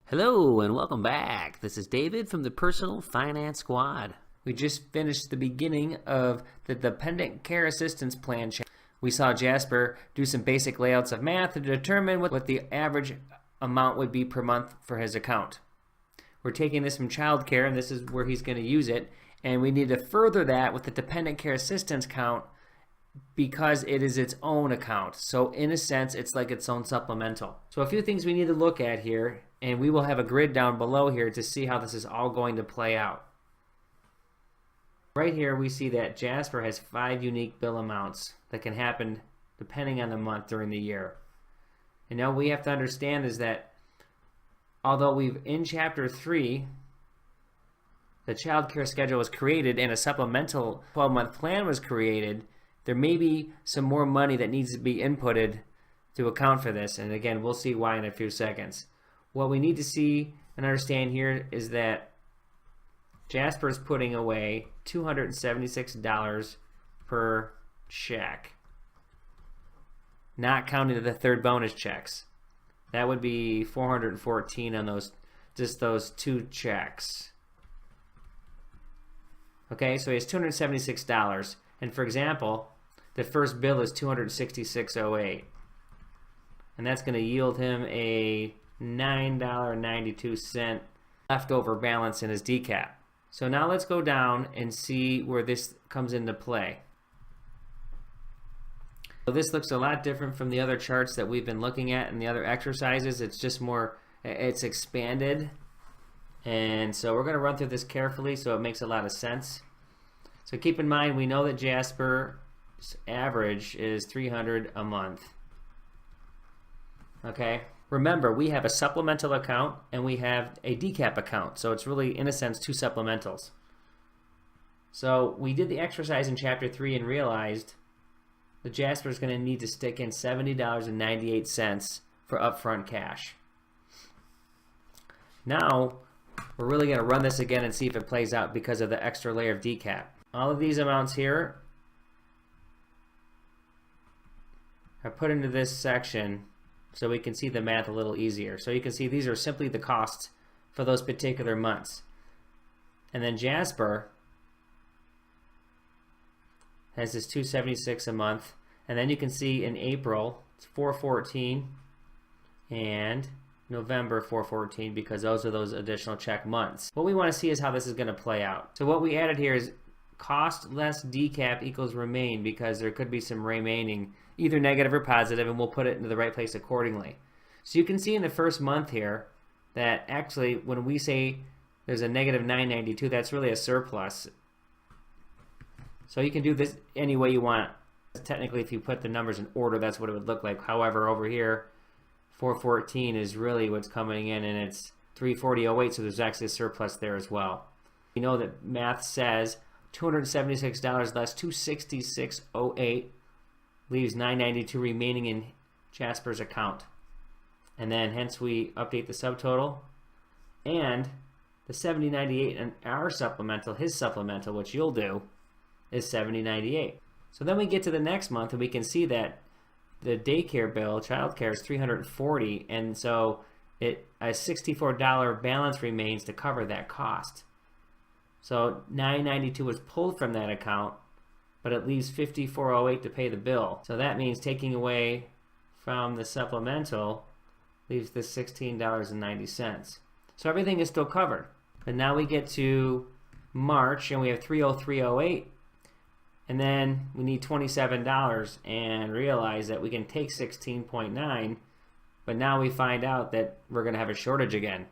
Hello and welcome back. This is David from the Personal Finance Squad. We just finished the beginning of the Dependent Care Assistance Plan. We saw Jasper do some basic layouts of math to determine what the average amount would be per month for his account. We're taking this from child care, and this is where he's going to use it, and we need to further that with the Dependent Care Assistance account because it is its own account. So in a sense, it's like its own supplemental. So a few things we need to look at here, and we will have a grid down below here to see how this is all going to play out. Right here we see that Jasper has 5 unique bill amounts that can happen depending on the month during the year. And now we have to understand is that although we've in chapter 3 the child care schedule was created and a supplemental 12-month plan was created, there may be some more money that needs to be inputted to account for this, and again we'll see why in a few seconds. What we need to see and understand here is that Jasper is putting away $276 per check, not counting the third bonus checks. That would be $414 on just those 2 checks. Okay, so he has $276, and for example, the first bill is $266.08, and that's going to yield him a $9.92 leftover balance in his DCAP. So now let's go down and see where this comes into play. So this looks a lot different from the other charts that we've been looking at and the other exercises. It's just more, it's expanded. And so we're going to run through this carefully so it makes a lot of sense. So keep in mind, we know that Jasper's average is $300 a month. Okay? Remember, we have a supplemental account and we have a DCAP account, so it's really, in a sense, 2 supplementals. So we did the exercise in chapter 3 and realized that Jasper is going to need to stick in $70.98 for upfront cash. Now, we're really going to run this again and see if it plays out because of the extra layer of DCAP. All of these amounts here are put into this section so we can see the math a little easier. So you can see these are simply the costs for those particular months. And then Jasper has this $276 a month, and then you can see in April it's $414 and November $414 because those are those additional check months. What we want to see is how this is going to play out. So what we added here is cost less DCAP equals remain, because there could be some remaining, either negative or positive, and we'll put it into the right place accordingly. So you can see in the first month here that actually when we say there's a negative $992, that's really a surplus. So you can do this any way you want. Technically, if you put the numbers in order, that's what it would look like. However, over here, 414 is really what's coming in, and it's 340.08, so there's actually a surplus there as well. You know that math says $276 less $266.08 leaves $992 remaining in Jasper's account. And then hence we update the subtotal, and the $70.98 in our supplemental, his supplemental, which you'll do, is $70.98. So then we get to the next month and we can see that the daycare bill, childcare, is $340, and so a $64 balance remains to cover that cost. So $992 was pulled from that account, but it leaves $54.08 to pay the bill. So that means taking away from the supplemental leaves the $16.90. So everything is still covered. But now we get to March and we have $303.08, and then we need $27 and realize that we can take 16.9, but now we find out that we're going to have a shortage again.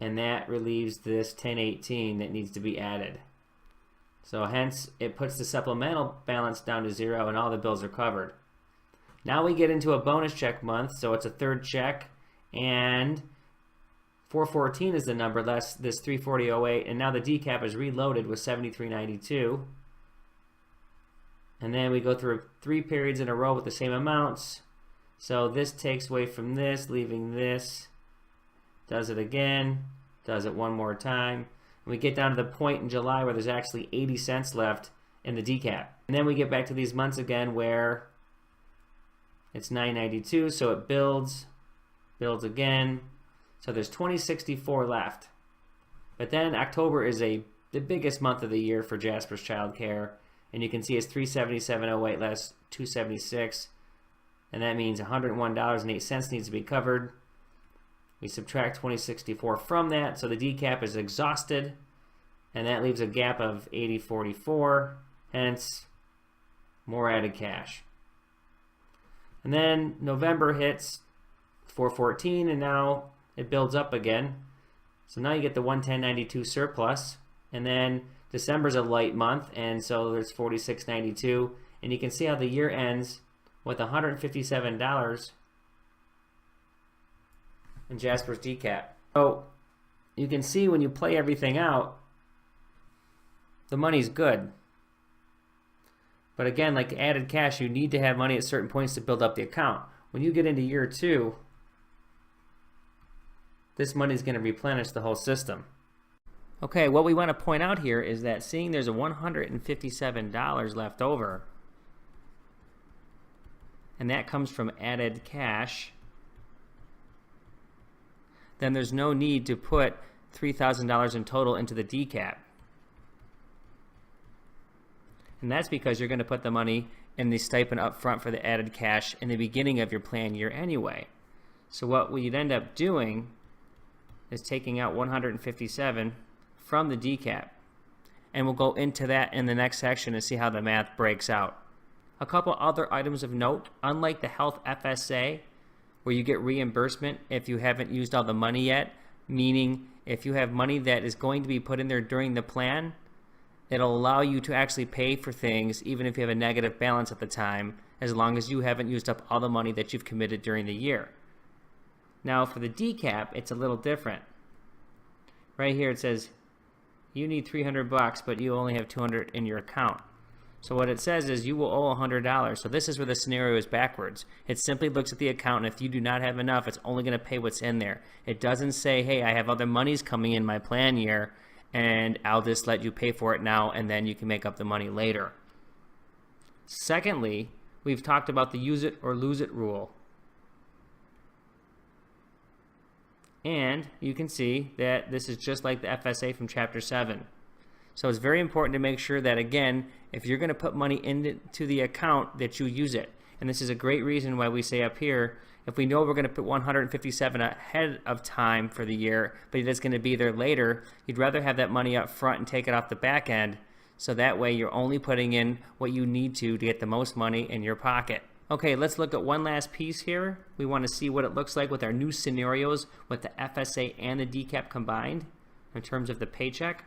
And that relieves this $10.18 that needs to be added. So hence, it puts the supplemental balance down to 0 and all the bills are covered. Now we get into a bonus check month, so it's a third check, and 414 is the number less this 340.08, and now the DCAP is reloaded with 73.92. And then we go through 3 periods in a row with the same amounts. So this takes away from this, leaving this. Does it again, does it one more time. And we get down to the point in July where there's actually 80 cents left in the DCAP. And then we get back to these months again where it's $992, so it builds again, So there's 2064 left. But then October is the biggest month of the year for Jasper's Child Care. And you can see it's $377.08 less $276. And that means $101.08 needs to be covered. We subtract 2064 from that, so the DCAP is exhausted. And that leaves a gap of 80.44, hence more added cash. And then November hits 414, and now it builds up again. So now you get the 110.92 surplus, and then December's a light month, and so there's 46.92, and you can see how the year ends with $157 in Jasper's DCAP. So you can see when you play everything out, the money's good. But again, like added cash, you need to have money at certain points to build up the account. When you get into year 2, this money is going to replenish the whole system. Okay, what we want to point out here is that seeing there's a $157 left over, and that comes from added cash, then there's no need to put $3,000 in total into the DCAP. And that's because you're going to put the money in the stipend up front for the added cash in the beginning of your plan year anyway. So what we'd end up doing is taking out $157 from the DCAP. And we'll go into that in the next section and see how the math breaks out. A couple other items of note: unlike the health FSA, where you get reimbursement if you haven't used all the money yet, meaning if you have money that is going to be put in there during the plan, it'll allow you to actually pay for things even if you have a negative balance at the time, as long as you haven't used up all the money that you've committed during the year. Now for the DCAP, it's a little different. Right here it says you need $300, but you only have $200 in your account. So what it says is you will owe $100. So this is where the scenario is backwards. It simply looks at the account, and if you do not have enough, it's only going to pay what's in there. It doesn't say, hey, I have other monies coming in my plan year, and I'll just let you pay for it now, and then you can make up the money later. Secondly, we've talked about the use it or lose it rule. And you can see that this is just like the FSA from Chapter 7. So it's very important to make sure that, again, if you're going to put money into the account, that you use it. And this is a great reason why we say up here, if we know we're going to put $157 ahead of time for the year, but it's going to be there later, you'd rather have that money up front and take it off the back end, so that way you're only putting in what you need to get the most money in your pocket. Okay, let's look at one last piece here. We want to see what it looks like with our new scenarios with the FSA and the DCAP combined in terms of the paycheck.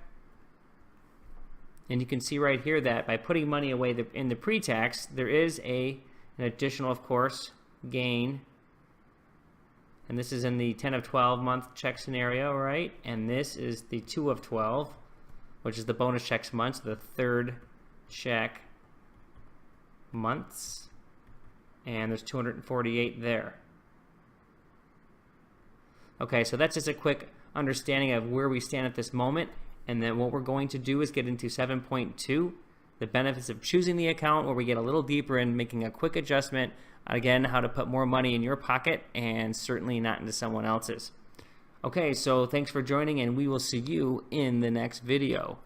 And you can see right here that by putting money away in the pre-tax, there is an additional, of course, gain. And this is in the 10 of 12 month check scenario, right? And this is the 2 of 12, which is the bonus checks months, the third check months. And there's 248 there. Okay, so that's just a quick understanding of where we stand at this moment. And then what we're going to do is get into 7.2, the benefits of choosing the account, where we get a little deeper in making a quick adjustment, again, how to put more money in your pocket and certainly not into someone else's. Okay, so thanks for joining, and we will see you in the next video.